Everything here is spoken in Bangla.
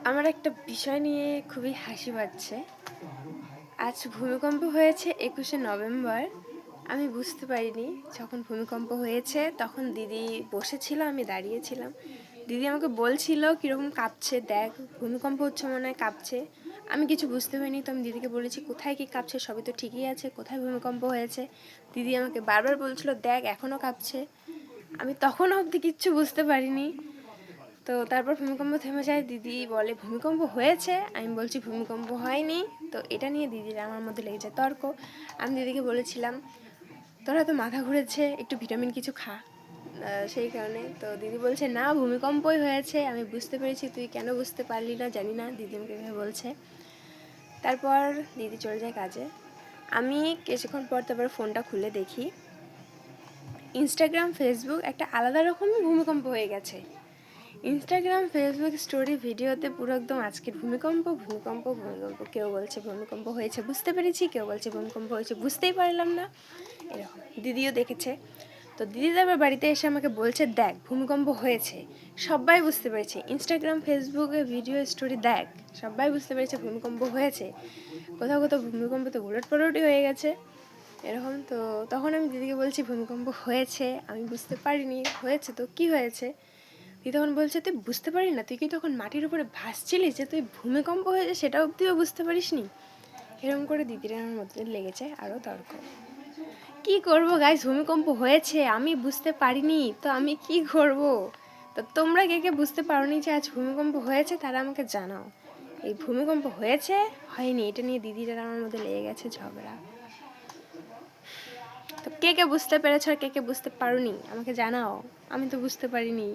আমার একটা বিষয় নিয়ে খুবই হাসি পাচ্ছে। আজ ভূমিকম্প হয়েছে 21শে নভেম্বর। আমি বুঝতে পারিনি যখন ভূমিকম্প হয়েছে তখন দিদি বসেছিল, আমি দাঁড়িয়েছিলাম। দিদি আমাকে বলছিল কীরকম কাঁপছে, দেখ ভূমিকম্প হচ্ছে মনে হয়, কাঁপছে। আমি কিছু বুঝতে পারিনি, তো আমি দিদিকে বলেছি কোথায় কী কাঁপছে, সবই তো ঠিকই আছে, কোথায় ভূমিকম্প হয়েছে। দিদি আমাকে বারবার বলছিল দেখ এখনও কাঁপছে। আমি তখনও অবধি কিচ্ছু বুঝতে পারিনি। তো তারপর ভূমিকম্প থেমে যায়, দিদি বলে ভূমিকম্প হয়েছে, আমি বলছি ভূমিকম্প হয়নি। তো এটা নিয়ে দিদির আমার মধ্যে লেগে যায় তর্ক। আমি দিদিকে বলেছিলাম তোর হয়তো মাথা ঘুরেছে, একটু ভিটামিন কিছু খা, সেই কারণে। তো দিদি বলছে না ভূমিকম্পই হয়েছে, আমি বুঝতে পেরেছি, তুই কেন বুঝতে পারলি না জানি না, দিদি আমাকে এভাবে বলছে। তারপর দিদি চলে যায় কাজে। আমি কিছুক্ষণ পর তারপর ফোনটা খুলে দেখি ইনস্টাগ্রাম ফেসবুক একটা আলাদা রকমই ভূমিকম্প হয়ে গেছে। ইনস্টাগ্রাম ফেসবুক স্টোরি ভিডিওতে পুরো একদম আজকের ভূমিকম্প ভূমিকম্প ভূমিকম্প, কেউ বলছে ভূমিকম্প হয়েছে বুঝতে পেরেছি, কেউ বলছে ভূমিকম্প হয়েছে বুঝতেই পারলাম না, এরকম। দিদিও দেখেছে। তো দিদি তারপর বাড়িতে এসে আমাকে বলছে দেখ ভূমিকম্প হয়েছে, সবাই বুঝতে পেরেছে, ইনস্টাগ্রাম ফেসবুকে ভিডিও স্টোরি দেখ, সবাই বুঝতে পেরেছে ভূমিকম্প হয়েছে, কোথাও কোথাও ভূমিকম্প তো উলট পালটই হয়ে গেছে, এরকম। তো তখন আমি দিদিকে বলছি ভূমিকম্প হয়েছে, আমি বুঝতে পারিনি, হয়েছে তো কী হয়েছে। দিদি তখন বলছে তুই বুঝতে পারি না, তুই কি তখন মাটির উপরে ভাসছিলিস, যে তুই ভূমিকম্প হয়েছে সেটা অব্দিও বুঝতে পারিস নি। এরকম করে দিদির আমার মধ্যে লেগেছে আরও তর্ক। কি করব গাইস, ভূমিকম্প হয়েছে, আমি বুঝতে পারিনি, তো আমি কি করব। তো তোমরা কে কে বুঝতে পারোনি যে আজ ভূমিকম্প হয়েছে তারা আমাকে জানাও। এই ভূমিকম্প হয়েছে হয়নি এটা নিয়ে দিদির আর আমার মধ্যে লেগে গেছে ঝগড়া। তো কে কে বুঝতে পেরেছ আর কে কে বুঝতে পারোনি আমাকে জানাও, আমি তো বুঝতে পারিনি।